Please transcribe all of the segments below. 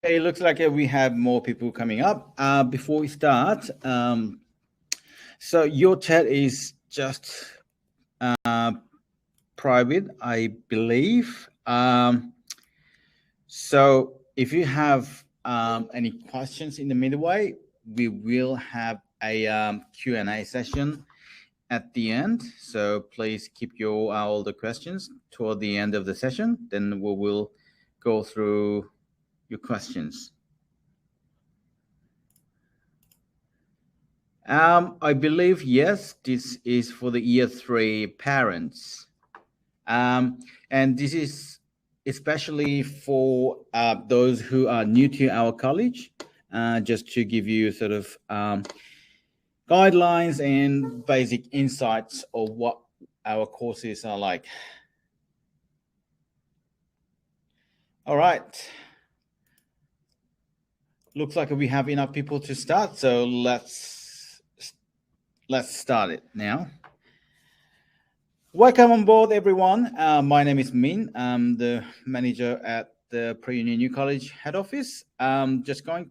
It looks like we have more people coming up. Before we start, so your chat is just private, I believe. So if you have any questions in the midway, we will have a Q&A session at the end. So please keep your all the questions toward the end of the session. Then we will go through your questions. I believe, yes, this is for the year 3 parents. And this is especially for those who are new to our college, just to give you sort of guidelines and basic insights of what our courses are like. All right. Looks like we have enough people to start, so let's start it now. Welcome on board, everyone. My name is Min. I'm the manager at the Pre-Uni New College head office. Just going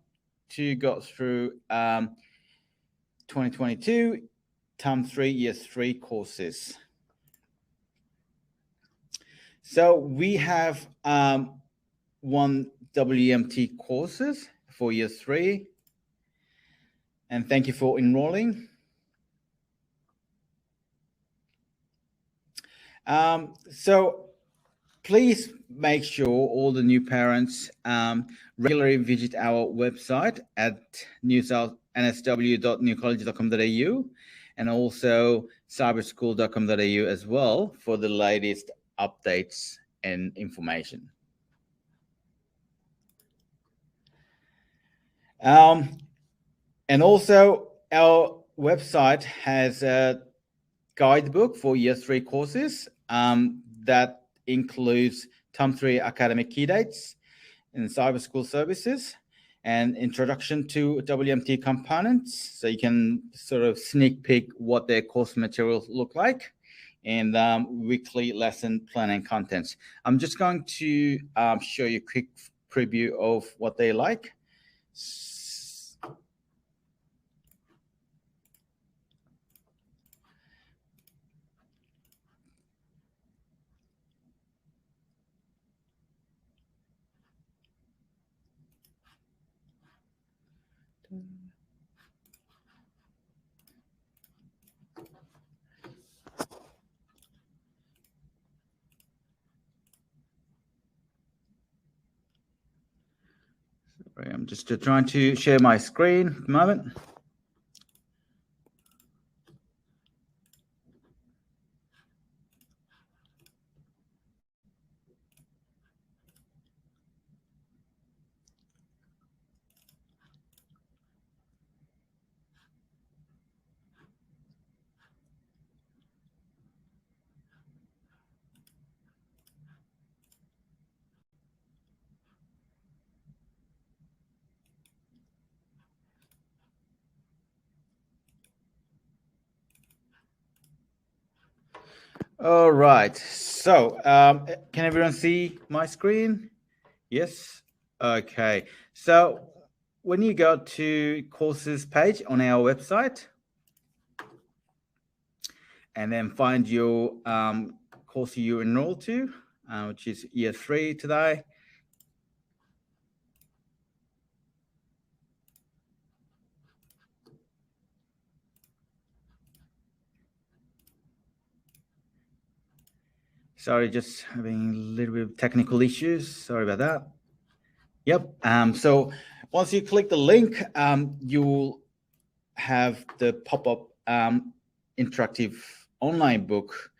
to go through 2022 Term 3 Year 3 courses. So we have 1 WEMT courses for Year 3. And thank you for enrolling. So please make sure all the new parents regularly visit our website at nsw.newcollege.com.au and also cyberschool.com.au as well for the latest updates and information. And also our website has a guidebook for Year 3 courses that includes Term 3 academic key dates and Cyberschool services and introduction to WMT components. So you can sort of sneak peek what their course materials look like and weekly lesson plan and contents. I'm just going to show you a quick preview of what they like. Sorry, I'm just trying to share my screen at the moment. All right. So can everyone see my screen? Yes. Okay. So when you go to courses page on our website and then find your course you enroll to, which is Year 3 today. Sorry, just having a little bit of technical issues. Sorry about that. Yep. So once you click the link, you'll have the pop-up interactive online book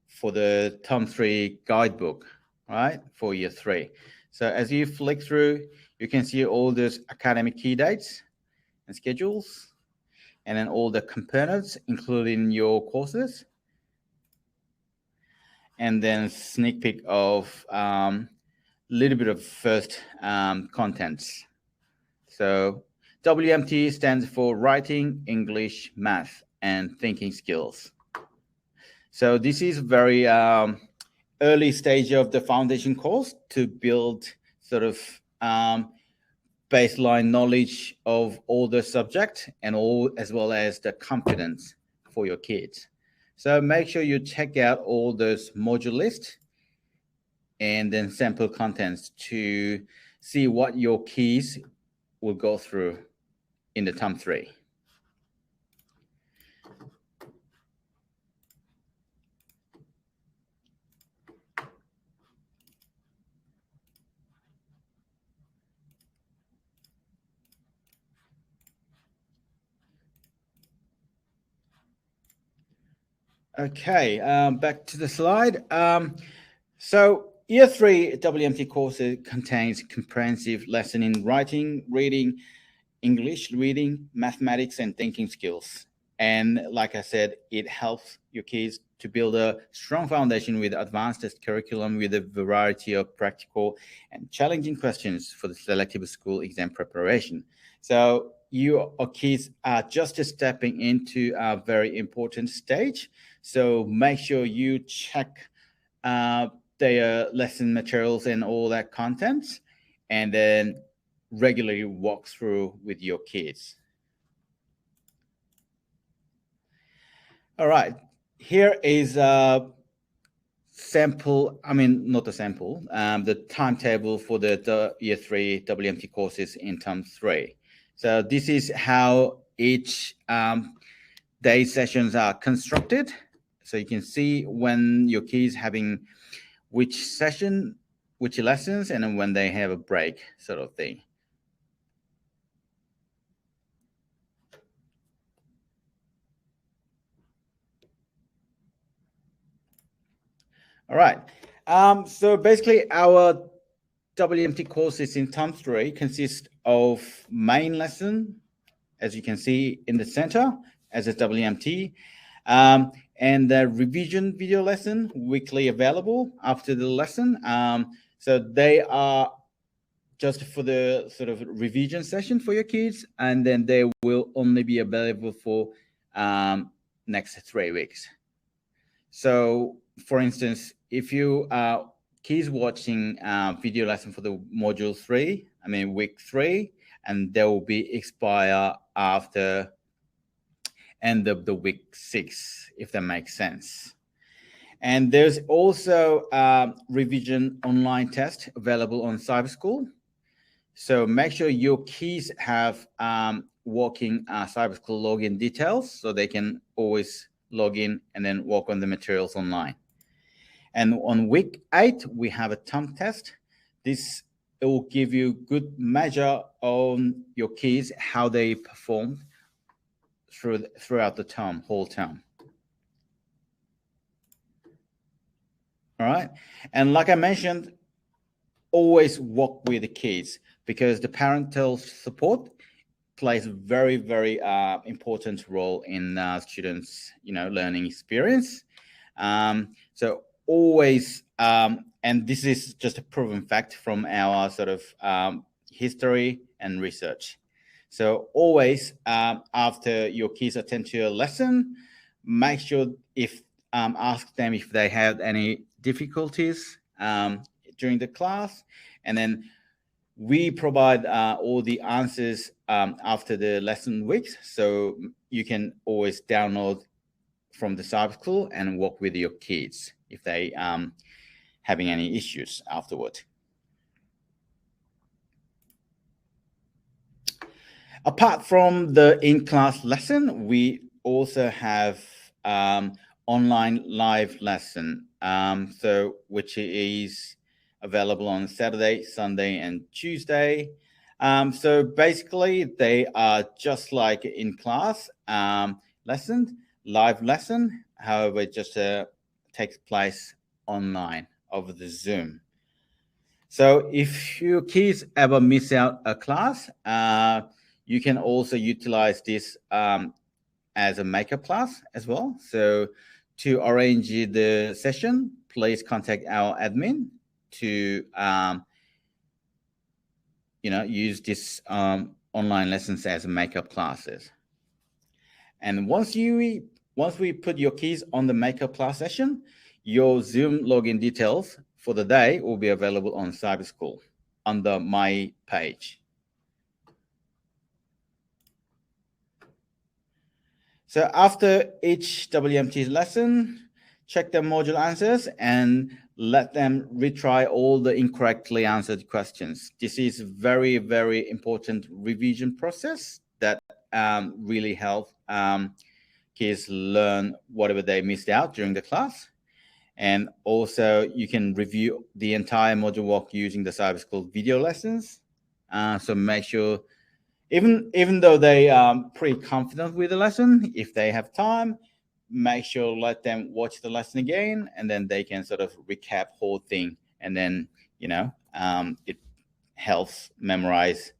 for the Term 3 guidebook, right, for Year 3. So as you flick through, you can see all those academic key dates and schedules, and then all the components, including your courses, and then sneak peek of little bit of first contents. So WMT stands for Writing, English, Math, and Thinking Skills. So this is very early stage of the foundation course to build sort of baseline knowledge of all the subject and all, as well as the confidence for your kids. So make sure you check out all those module lists and then sample contents to see what your keys will go through in the term 3. Okay, back to the slide. So Year 3 WMT courses contains comprehensive lesson in writing, reading, English, reading, mathematics, and thinking skills. And like I said, it helps your kids to build a strong foundation with advanced curriculum with a variety of practical and challenging questions for the selective school exam preparation. So your kids are just stepping into a very important stage. So make sure you check their lesson materials and all that content, and then regularly walk through with your kids. All right, here is a sample, not a sample, the timetable for the Year 3 WMT courses in term 3. So this is how each day sessions are constructed. So you can see when your kids having which session, which lessons, and then when they have a break, sort of thing. All right. So basically, our WMT courses in term 3 consist of main lesson, as you can see in the center, as a WMT, and the revision video lesson weekly available after the lesson. So they are just for the sort of revision session for your kids, and then they will only be available for next 3 weeks. So, for instance, if you kids watching video lesson for the module 3, week 3, and they will be expire after end of the week 6, if that makes sense. And there's also revision online test available on Cyberschool. So make sure your kids have working Cyberschool login details so they can always log in and then work on the materials online. And on week 8, we have a term test. This will give you good measure on your kids, how they performed throughout the term, whole term. All right. And like I mentioned, always work with the kids because the parental support plays a very, very important role in students' learning experience. So always, and this is just a proven fact from our sort of history and research. So always, after your kids attend to a lesson, make sure ask them if they have any difficulties during the class, and then we provide all the answers after the lesson weeks, so you can always download from the Cyberschool and work with your kids if they having any issues afterward. Apart from the in-class lesson, we also have online live lesson, so which is available on Saturday, Sunday, and Tuesday. So basically, they are just like in class lesson, live lesson. However, it just takes place online over the Zoom. So if your kids ever miss out a class, you can also utilize this as a makeup class as well. So to arrange the session, please contact our admin to use this online lessons as makeup classes. And once we put your keys on the makeup class session, your Zoom login details for the day will be available on Cyberschool under my page. So after each WMT lesson, check the module answers and let them retry all the incorrectly answered questions. This is a very, very important revision process that really helps kids learn whatever they missed out during the class. And also you can review the entire module walk using the Cyberschool video lessons. So make sure, even though they are pretty confident with the lesson, if they have time, make sure let them watch the lesson again, and then they can sort of recap whole thing, and then it helps memorize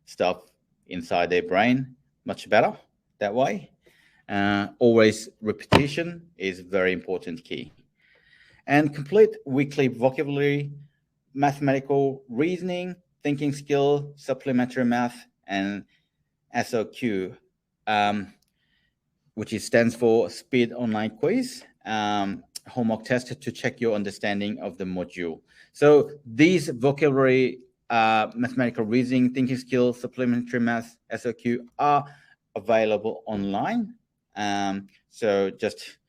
stuff inside their brain much better that way. Always repetition is very important key. And complete weekly vocabulary, mathematical reasoning, thinking skill, supplementary math, and SOQ, which stands for Speed Online Quiz, homework test to check your understanding of the module. So these vocabulary, mathematical reasoning, thinking skill, supplementary math, SOQ are available online. So just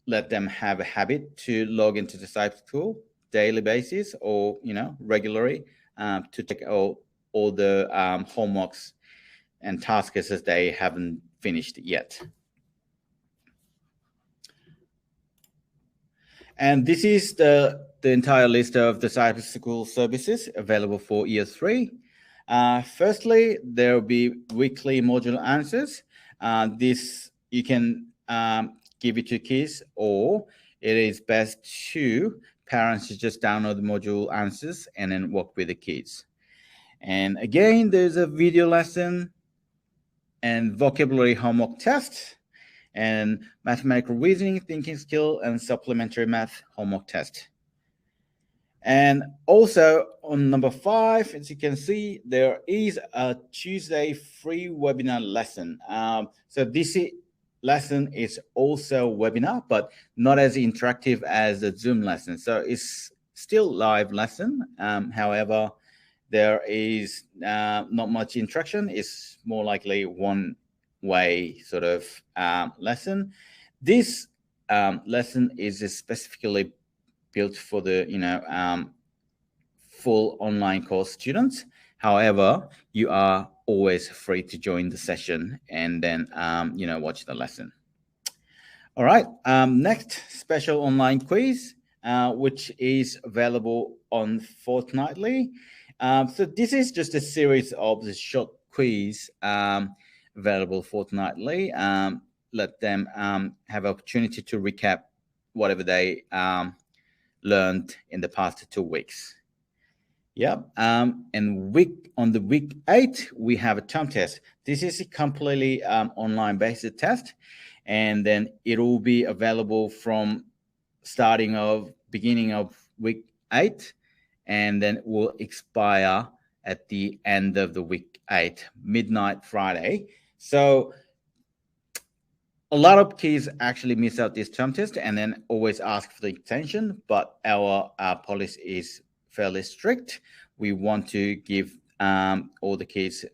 let them have a habit to log into the Cyberschool daily basis, or regularly, to check all the homeworks and tasks as they haven't finished yet. And this is the entire list of the Cyberschool services available for Year 3. Firstly, there will be weekly module answers. This you can give it to kids, or it is best to parents to just download the module answers and then work with the kids. And again, there's a video lesson and vocabulary homework test, and mathematical reasoning, thinking skill, and supplementary math homework test. And also on number 5, as you can see, there is a Tuesday free webinar lesson. So this lesson is also webinar, but not as interactive as the Zoom lesson. So it's still live lesson. However, there is not much interaction. It's more likely one-way sort of lesson. This lesson is specifically built for the full online course students. However, you are always free to join the session and then watch the lesson. All right, next special online quiz, which is available on fortnightly. So this is just a series of the short quiz available fortnightly. Let them have opportunity to recap whatever they learned in the past 2 weeks. Yep. And on the week 8, we have a term test. This is a completely online based test, and then it will be available from beginning of week 8, and then will expire at the end of the week 8, midnight Friday. So a lot of kids actually miss out this term test and then always ask for the extension, but our policy is fairly strict. We want to give all the kids,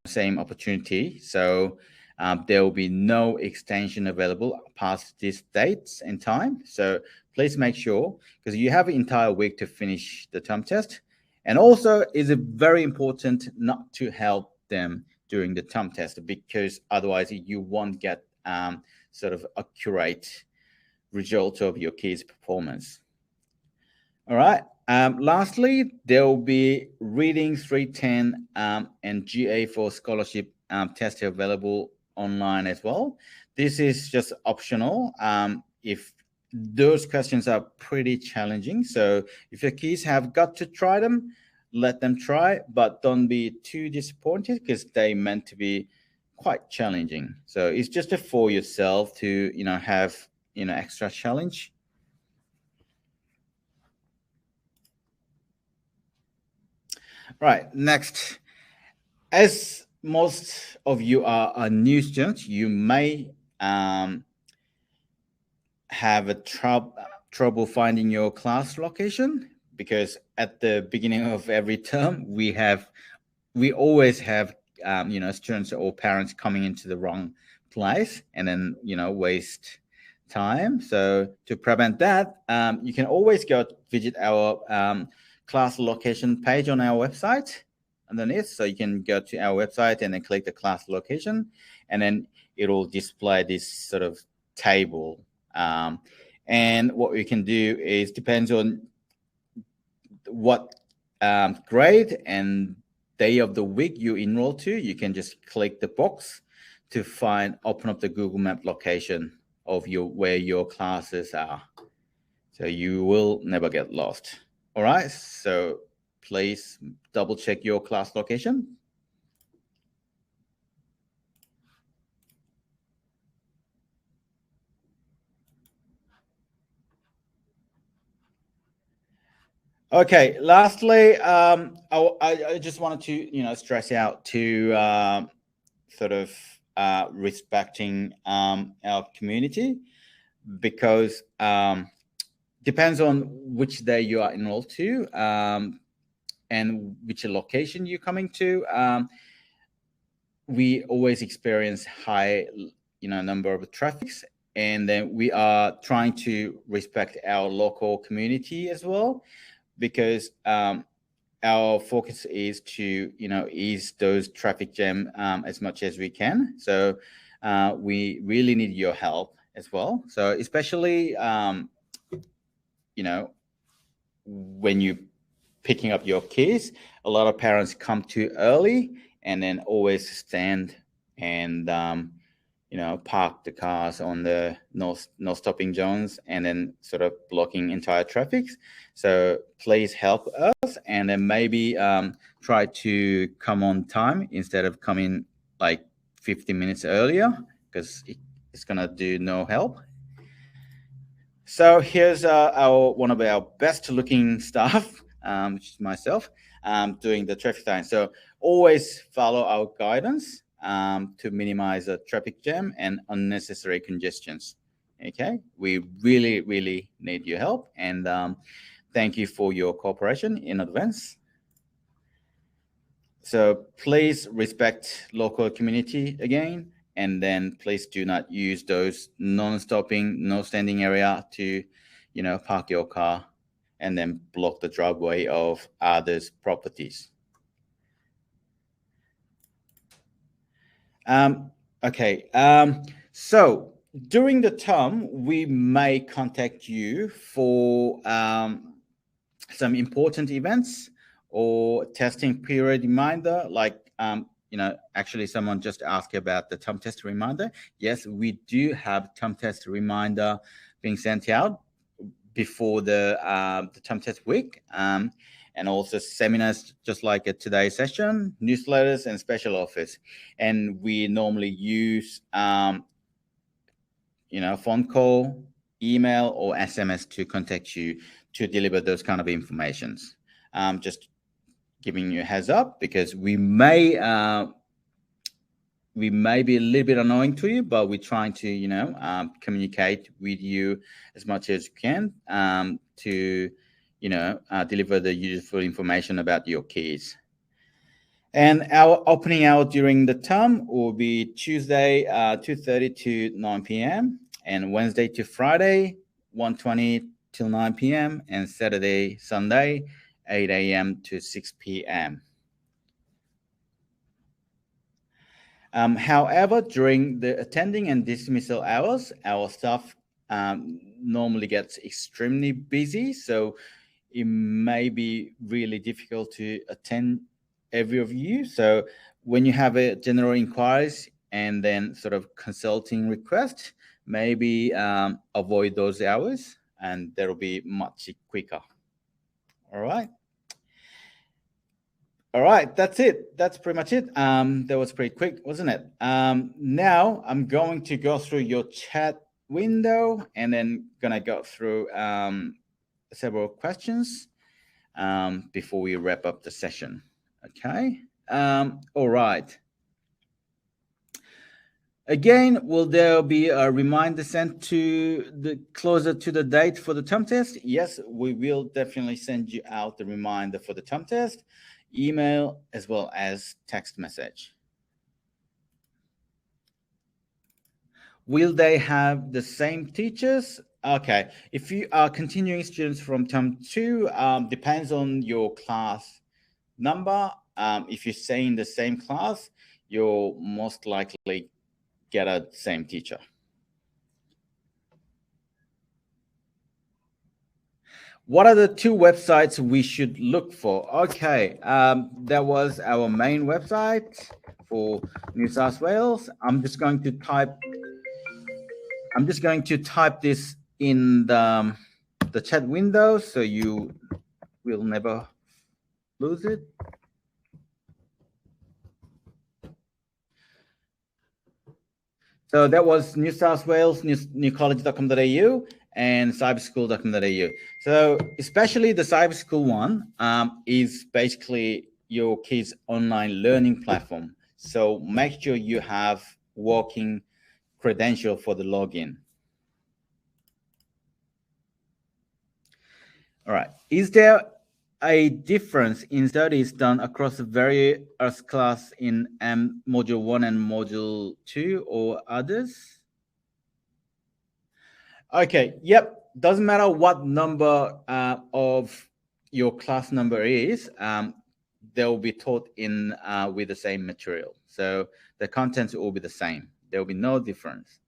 same opportunity. So there will be no extension available past these dates and time. So please make sure, because you have an entire week to finish the term test. And also, it's very important not to help them during the term test, because otherwise you won't get sort of accurate result of your kids' performance. All right. Lastly, there will be Reading 310 and GA for Scholarship test available online as well. This is just optional if those questions are pretty challenging. So if your kids have got to try them, let them try, but don't be too disappointed, because they meant to be quite challenging. So it's just for yourself to have extra challenge. Right, next, as most of you are new students, you may have a trouble finding your class location, because at the beginning of every term we always have students or parents coming into the wrong place and then waste time. So to prevent that, you can always visit our class location page on our website underneath. So you can go to our website and then click the class location, and then it'll display this sort of table. And what we can do is, depends on what grade and day of the week you enroll to, you can just click the box to open up the Google Map location of where your classes are. So you will never get lost. All right, so please double check your class location. Okay, lastly, I just wanted to stress out to sort of respecting our community, because depends on which day you are enrolled to and which location you're coming to. We always experience high number of traffics, and then we are trying to respect our local community as well, because our focus is to ease those traffic jam as much as we can. So we really need your help as well. So especially when you picking up your kids, a lot of parents come too early and then always stand and park the cars on the no stopping zones and then sort of blocking entire traffic. So please help us, and then maybe try to come on time instead of coming like 15 minutes earlier, because it's gonna do no help. So here's one of our best looking staff, which is myself, doing the traffic sign. So always follow our guidance to minimize the traffic jam and unnecessary congestions. Okay, we really, really need your help, and thank you for your cooperation in advance. So please respect local community again, and then please do not use those non-stopping, no standing area to, park your car and then block the driveway of others' properties. Okay. So during the term, we may contact you for some important events or testing period reminder, like actually someone just asked about the term test reminder. Yes, we do have term test reminder being sent out before the term test week, and also seminars just like today's session, newsletters, and special offers. And we normally use phone call, email, or SMS to contact you to deliver those kind of informations. Just giving you a heads up, because we may be a little bit annoying to you, but we're trying to communicate with you as much as we can to deliver the useful information about your kids. And our opening hour during the term will be Tuesday 2:30 to 9 p.m. and Wednesday to Friday 1:20 till 9 p.m. and Saturday, Sunday 8 a.m. to 6 p.m. However, during the attending and dismissal hours, our staff normally gets extremely busy, so it may be really difficult to attend every of you. So when you have a general inquiries and then sort of consulting request, maybe avoid those hours, and that'll be much quicker. All right. All right, that's it. That's pretty much it. That was pretty quick, wasn't it? Now I'm going to go through your chat window and then gonna go through several questions before we wrap up the session. Okay. All right. Again, will there be a reminder sent to the closer to the date for the term test? Yes, we will definitely send you out the reminder for the term test, email as well as text message. Will they have the same teachers? Okay, if you are continuing students from term 2, depends on your class number. If you stay in the same class, you'll most likely get a same teacher. What are the 2 websites we should look for? Okay, that was our main website for New South Wales. I'm just going to type this in the chat window so you will never lose it. So that was New South Wales, newcollege.com.au and cyberschool.com.au. So especially the Cyberschool one is basically your kids' online learning platform. So make sure you have working credential for the login. All right. Is there a difference in studies done across the various class in Module 1 and Module 2 or others? Okay, yep. Doesn't matter what number of your class number is, they'll be taught in with the same material. So the contents will be the same. There will be no difference.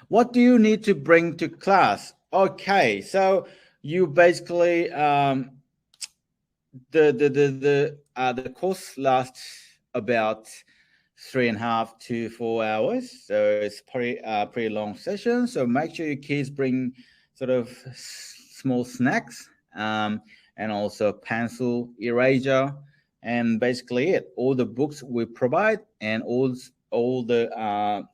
What do you need to bring to class? Okay, so you basically the course lasts about 3.5 to 4 hours, so it's pretty long session. So make sure your kids bring sort of small snacks and also pencil, eraser, and basically it. All the books we provide and all the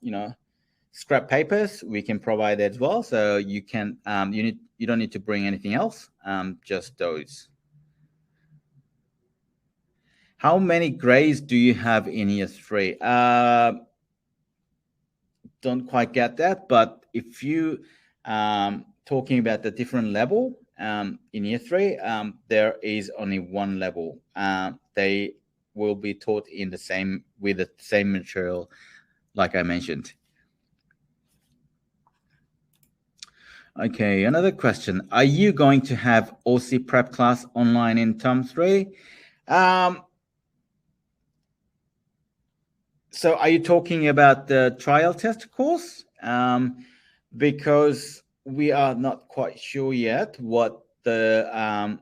scrap papers we can provide as well. So you can you don't need to bring anything else, just those. How many grades do you have in year 3? Don't quite get that, but if you talking about the different level in year 3, there is only one level. They will be taught in the same with the same material, like I mentioned. Okay, another question. Are you going to have OC prep class online in term 3? So are you talking about the trial test course? Because we are not quite sure yet what the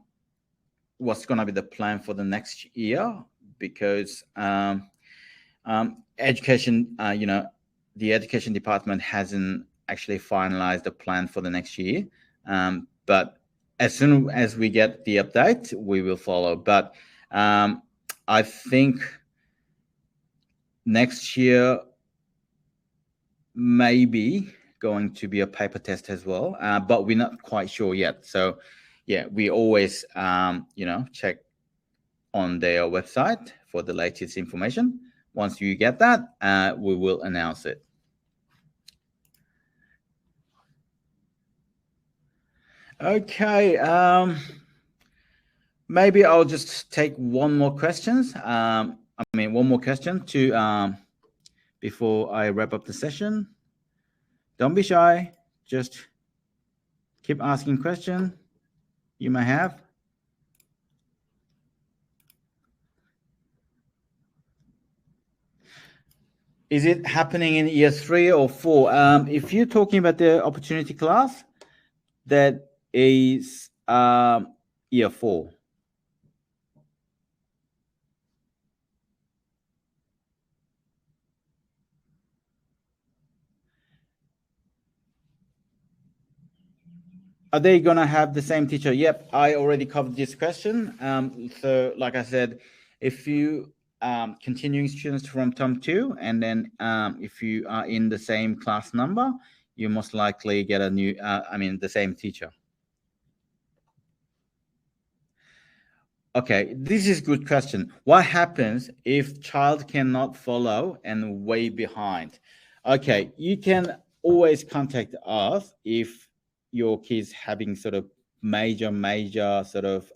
what's going to be the plan for the next year, because education, the education department hasn't actually finalized the plan for the next year. But as soon as we get the update, we will follow. But I think next year maybe going to be a paper test as well, but we're not quite sure yet. So yeah, we always check on their website for the latest information. Once you get that, we will announce it. Okay, maybe I'll just take one more question to before I wrap up the session. Don't be shy. Just keep asking questions you might have. Is it happening in year 3 or 4? If you're talking about the opportunity class, that is year 4. Are they going to have the same teacher? Yep, I already covered this question. So like I said, if you continuing students from term 2, and then if you are in the same class number, you most likely get a new, the same teacher. Okay, this is a good question. What happens if child cannot follow and way behind? Okay, you can always contact us if your kid's having sort of major sort of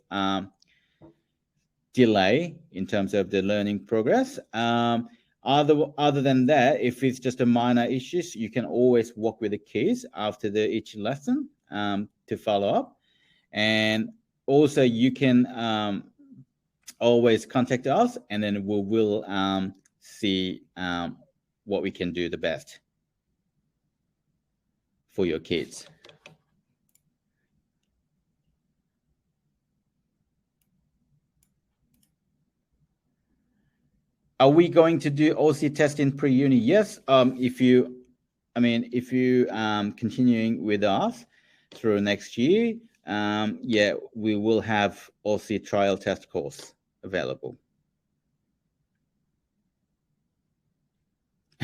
delay in terms of the learning progress. Other than that, if it's just a minor issues, you can always work with the kids after each lesson to follow up. And also you can always contact us, and then we will see what we can do the best for your kids. Are we going to do OC test in pre-uni? Yes. If you continuing with us through next year, yeah, we will have OC trial test course available.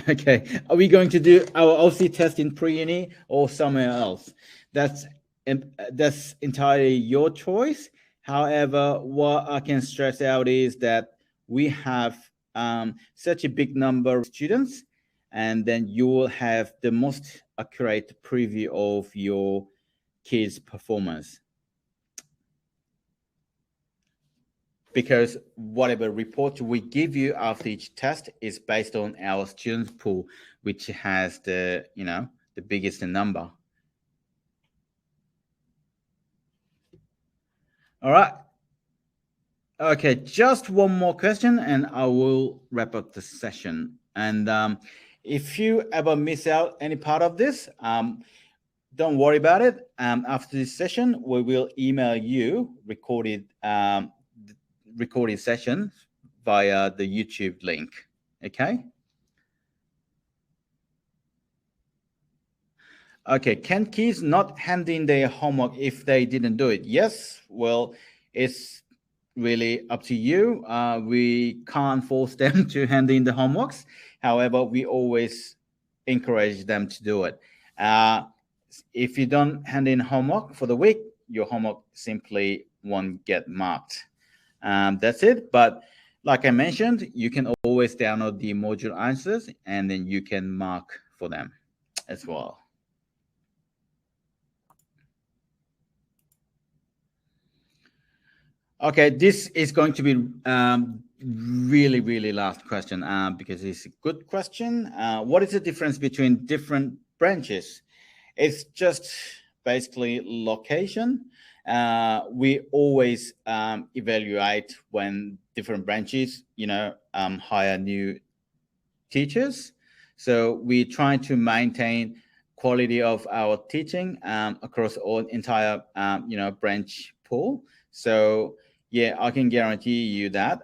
Okay. Are we going to do our OC test in pre-uni or somewhere else? That's entirely your choice. However, what I can stress out is that we have such a big number of students, and then you will have the most accurate preview of your kids' performance. Because whatever report we give you after each test is based on our students pool, which has the biggest number. All right. Okay, just one more question and I will wrap up the session. And if you ever miss out any part of this, don't worry about it. After this session, we will email you recorded session via the YouTube link. Okay. Okay, can kids not hand in their homework if they didn't do it? Yes. Well, it's really up to you. We can't force them to hand in the homeworks. However, we always encourage them to do it. If you don't hand in homework for the week, your homework simply won't get marked. That's it. But like I mentioned, you can always download the module answers and then you can mark for them as well. Okay, this is going to be really, really last question because it's a good question. What is the difference between different branches? It's just basically location. We always evaluate when different branches, hire new teachers. So we try to maintain quality of our teaching across all entire, branch pool. So yeah, I can guarantee you that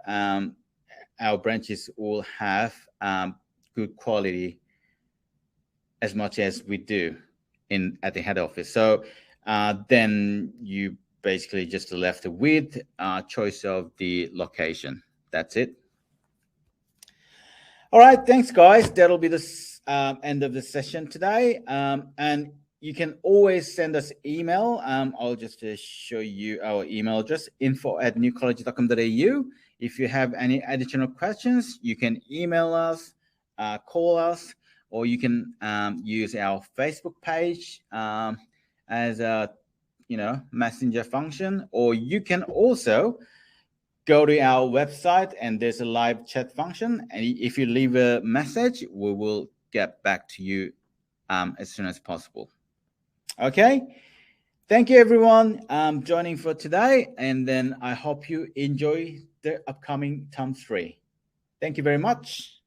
our branches will have good quality as much as we do at the head office. So then you basically just left with choice of the location. That's it. All right, thanks, guys. That'll be the end of the session today. And you can always send us email. I'll just show you our email address, info@newcollege.com.au. If you have any additional questions, you can email us, call us, or you can use our Facebook page as a messenger function, or you can also go to our website and there's a live chat function. And if you leave a message, we will get back to you as soon as possible. Okay. Thank you, everyone, joining for today. And then I hope you enjoy the upcoming term 3. Thank you very much.